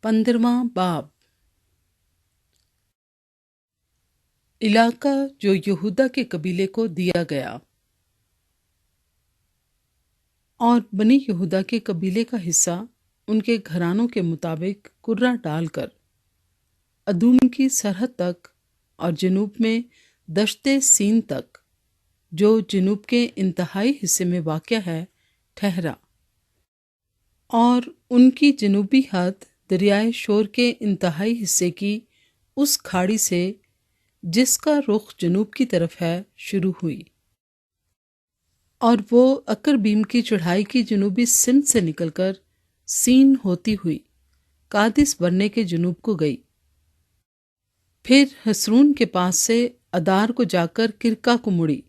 15واں باب۔ علاقہ جو یہودا کے قبیلے کو دیا گیا۔ اور بنی یہودا کے قبیلے کا حصہ ان کے گھرانوں کے مطابق کرہ ڈال کر ادوم کی سرحد تک اور جنوب میں دشت سین تک، جو جنوب کے انتہائی حصے میں واقع ہے، ٹھہرا، اور ان کی جنوبی حد دریائے شور کے انتہائی حصے کی اس کھاڑی سے جس کا رخ جنوب کی طرف ہے شروع ہوئی، اور وہ اکربیم کی چڑھائی کی جنوبی سمت سے نکل کر سین ہوتی ہوئی قادس برنے کے جنوب کو گئی، پھر حسرون کے پاس سے ادار کو جا کر کرکا کو مڑی،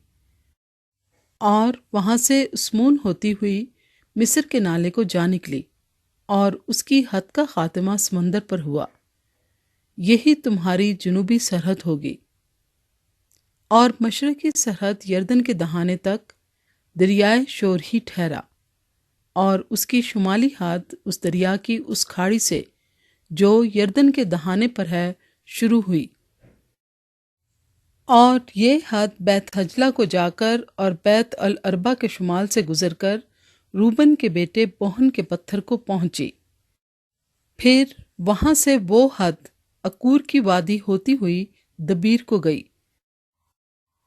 اور وہاں سے اسمون ہوتی ہوئی مصر کے نالے کو جا نکلی، اور اس کی حد کا خاتمہ سمندر پر ہوا۔ یہی تمہاری جنوبی سرحد ہوگی۔ اور مشرقی سرحد یردن کے دہانے تک دریائے شور ہی ٹھہرا، اور اس کی شمالی حد اس دریا کی اس کھاڑی سے جو یردن کے دہانے پر ہے شروع ہوئی، اور یہ حد بیت حجلہ کو جا کر اور بیت الاربا کے شمال سے گزر کر روبن کے بیٹے بوہن کے پتھر کو پہنچی۔ پھر وہاں سے وہ حد اکور کی وادی ہوتی ہوئی دبیر کو گئی،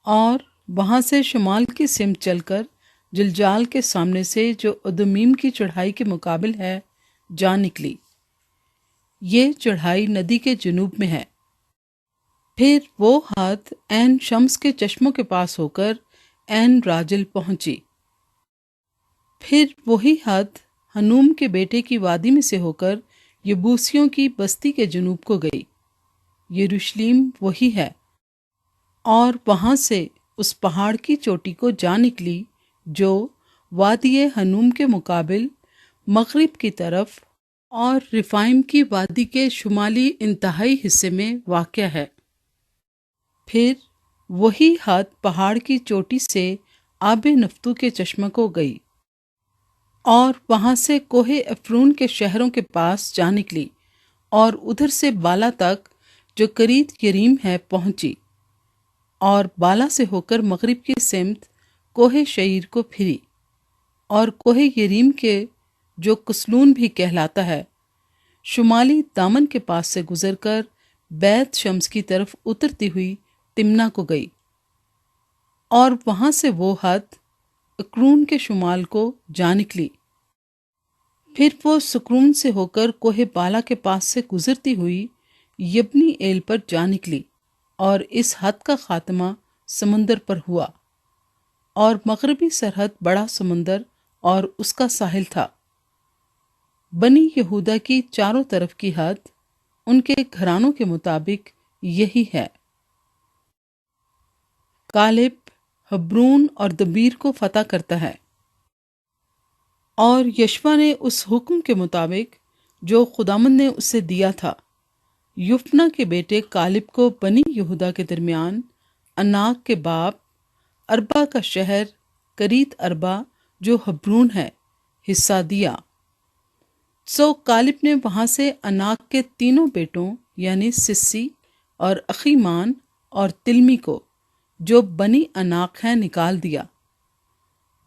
اور وہاں سے شمال کی سمت چل کر جلجال کے سامنے سے جو ادمیم کی چڑھائی کے مقابل ہے جا نکلی۔ یہ چڑھائی ندی کے جنوب میں ہے۔ پھر وہ حد عین شمس کے چشموں کے پاس ہو کر عین راجل پہنچی۔ پھر وہی حد ہنوم کے بیٹے کی وادی میں سے ہو کر یبوسیوں کی بستی کے جنوب کو گئی۔ یروشلیم وہی ہے، اور وہاں سے اس پہاڑ کی چوٹی کو جا نکلی جو وادی ہنوم کے مقابل مغرب کی طرف اور رفائم کی وادی کے شمالی انتہائی حصے میں واقع ہے۔ پھر وہی حد پہاڑ کی چوٹی سے آب نفتو کے چشمہ کو گئی، اور وہاں سے کوہ افرون کے شہروں کے پاس جا نکلی، اور ادھر سے بالا تک جو کریت یریم ہے پہنچی، اور بالا سے ہو کر مغرب کی سمت کوہ شعیر کو پھری، اور کوہ یریم کے جو کسلون بھی کہلاتا ہے شمالی دامن کے پاس سے گزر کر بیت شمس کی طرف اترتی ہوئی تمنا کو گئی، اور وہاں سے وہ حد اکرون کے شمال کو جا نکلی۔ پھر وہ سکرون سے ہو کر کوہ بالا کے پاس سے گزرتی ہوئی یبنی ایل پر جا نکلی، اور اس حد کا خاتمہ سمندر پر ہوا، اور مغربی سرحد بڑا سمندر اور اس کا ساحل تھا۔ بنی یہودا کی چاروں طرف کی حد ان کے گھرانوں کے مطابق یہی ہے۔ کالب حبرون اور دبیر کو فتح کرتا ہے۔ اور یشوع نے اس حکم کے مطابق جو خداوند نے اسے دیا تھا، یفنا کے بیٹے کالب کو بنی یہودا کے درمیان اناک کے باپ اربا کا شہر کریت اربا جو حبرون ہے حصہ دیا۔ سو کالب نے وہاں سے اناک کے تینوں بیٹوں یعنی سسی اور اخیمان اور تلمی کو جو بنی اناک ہیں نکال دیا،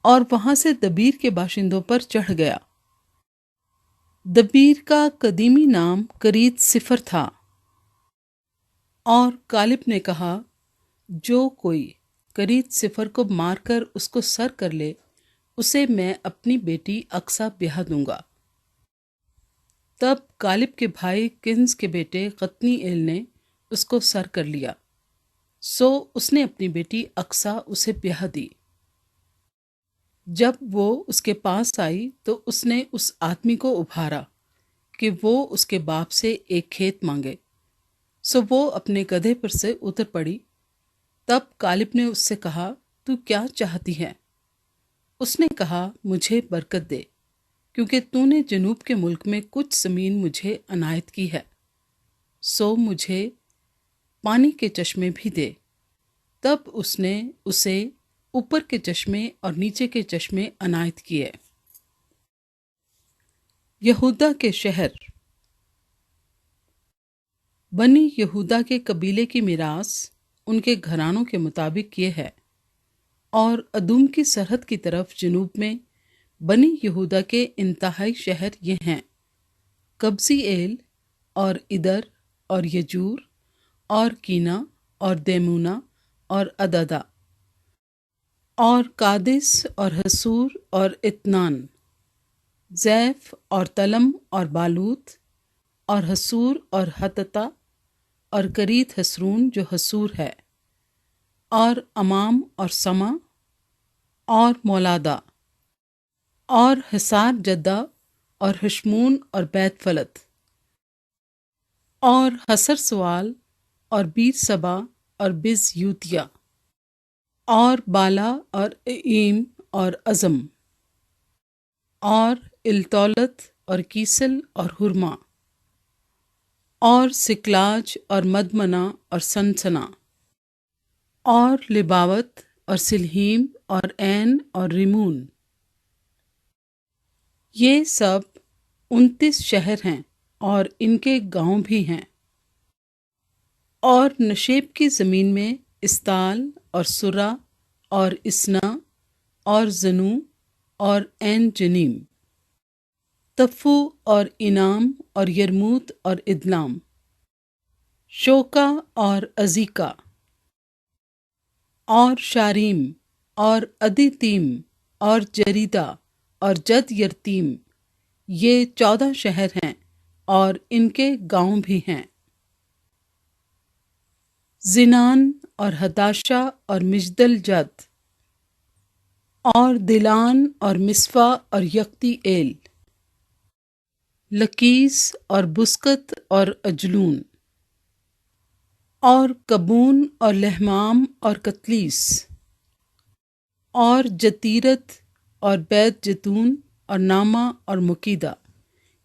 اور وہاں سے دبیر کے باشندوں پر چڑھ گیا۔ دبیر کا قدیمی نام کریت صفر تھا۔ اور کالب نے کہا، جو کوئی کریت صفر کو مار کر اس کو سر کر لے، اسے میں اپنی بیٹی اقصا بیاہ دوں گا۔ تب کالب کے بھائی کنز کے بیٹے قطنی ایل نے اس کو سر کر لیا، سو اس نے اپنی بیٹی اقصا اسے بیاہ دی۔ جب وہ اس کے پاس آئی تو اس نے اس آدمی کو ابھارا کہ وہ اس کے باپ سے ایک کھیت مانگے، سو وہ اپنے گدھے پر سے اتر پڑی۔ تب کالب نے اس سے کہا، تو کیا چاہتی ہے؟ اس نے کہا، مجھے برکت دے، کیونکہ تو نے جنوب کے ملک میں کچھ زمین مجھے عنایت کی ہے، سو مجھے پانی کے چشمے بھی دے۔ تب اس نے اسے اوپر کے چشمے اور نیچے کے چشمے عنایت کیے۔ یہودا کے شہر۔ بنی یہودا کے قبیلے کی میراث ان کے گھرانوں کے مطابق یہ ہے، اور ادوم کی سرحد کی طرف جنوب میں بنی یہودا کے انتہائی شہر یہ ہیں: قبضی ایل اور ادر اور یجور اور کینا اور دیمونا اور عددہ اور قادس اور حسور اور اتنان، زیف اور تلم اور بالوت اور حسور اور حتتا اور کریت حسرون جو حسور ہے، اور امام اور سما اور مولادا اور حسار جدہ اور حشمون اور بیت فلت اور حسر سوال اور بیر سبا اور بز یوتیا اور بالا اور ایم اور عزم اور التولت اور کیسل اور ہرما اور سکلاج اور مدمنا اور سنسنا اور لباوت اور سلہیم اور عین اور ریمون۔ یہ سب 29 شہر ہیں اور ان کے گاؤں بھی ہیں۔ اور نشیب کی زمین میں استال اور سرا اور اسنا اور زنو اور عین جنیم، تفو اور انام اور یرموت اور ادلام، شوکا اور ازیکا اور شاریم اور ادیتیم اور جریدہ اور جد یرتیم۔ یہ 14 شہر ہیں اور ان کے گاؤں بھی ہیں۔ زنان اور ہداشا اور مجدل جد اور دلان اور مصفا اور یکتی ایل، لکیس اور بسکت اور اجلون اور کبون اور لہمام اور کتلیس اور جتیرت اور بیت جتون اور ناما اور مکیدہ۔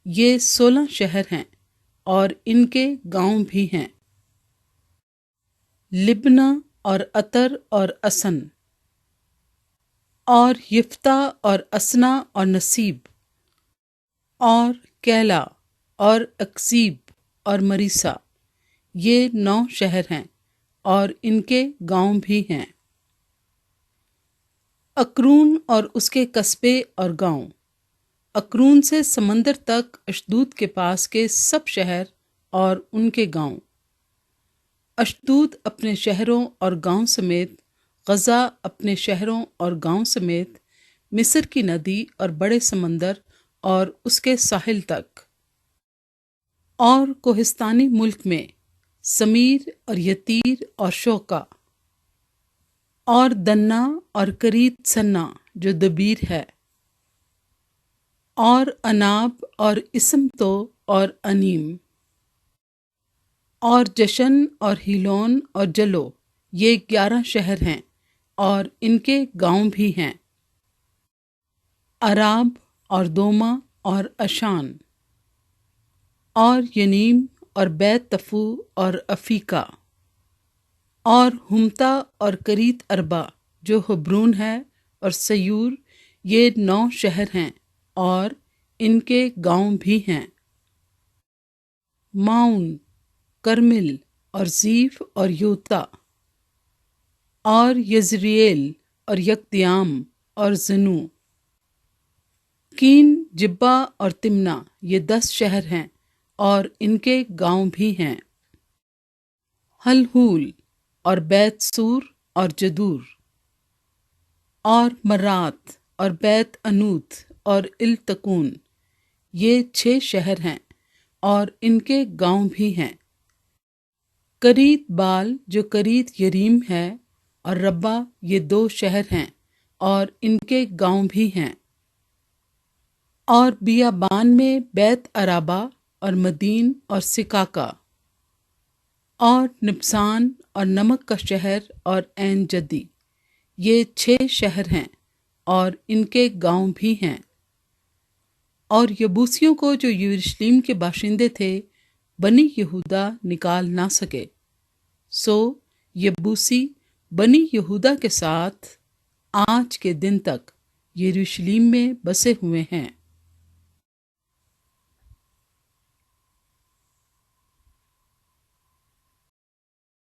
یہ 16 شہر ہیں اور ان کے گاؤں بھی ہیں۔ لبنا اور عطر اور اسن اور یفتہ اور اسنا اور نصیب اور کیلا اور اکزیب اور مریسا۔ یہ 9 شہر ہیں اور ان کے گاؤں بھی ہیں۔ اکرون اور اس کے قصبے اور گاؤں، اکرون سے سمندر تک اشدود کے پاس کے سب شہر اور ان کے گاؤں۔ اشدود اپنے شہروں اور گاؤں سمیت، غزہ اپنے شہروں اور گاؤں سمیت، مصر کی ندی اور بڑے سمندر اور اس کے ساحل تک، اور کوہستانی ملک میں سمیر اور یتیر اور شوکا اور دنا اور کریت سنا جو دبیر ہے، اور اناب اور اسمتو اور انیم اور جشن اور ہیلون اور جلو۔ یہ 11 شہر ہیں اور ان کے گاؤں بھی ہیں۔ عراب اور دوما اور اشان اور ینیم اور بیت تفو اور افیکا اور ہمتا اور کریت اربا جو حبرون ہے اور سیور۔ یہ 9 شہر ہیں اور ان کے گاؤں بھی ہیں۔ ماؤن، کرمل اور زیف اور یوتا اور یزرییل اور یکدیام اور زنو، کین، جبہ اور تمنا۔ یہ 10 شہر ہیں اور ان کے گاؤں بھی ہیں۔ حلحول اور بیت سور اور جدور اور مرات اور بیت انوت اور التکون۔ یہ 6 شہر ہیں اور ان کے گاؤں بھی ہیں۔ کریت بال جو کریت یریم ہے اور ربا، یہ 2 شہر ہیں اور ان کے گاؤں بھی ہیں۔ اور بیابان میں بیت عرابہ اور مدین اور سکاکا اور نبسان اور نمک کا شہر اور عین جدی۔ یہ 6 شہر ہیں اور ان کے گاؤں بھی ہیں۔ اور یبوسیوں کو جو یروشلم کے باشندے تھے بنی یہودا نکال نہ سکے، سو یبوسی بنی یہودا کے ساتھ آج کے دن تک یروشلم میں بسے ہوئے ہیں۔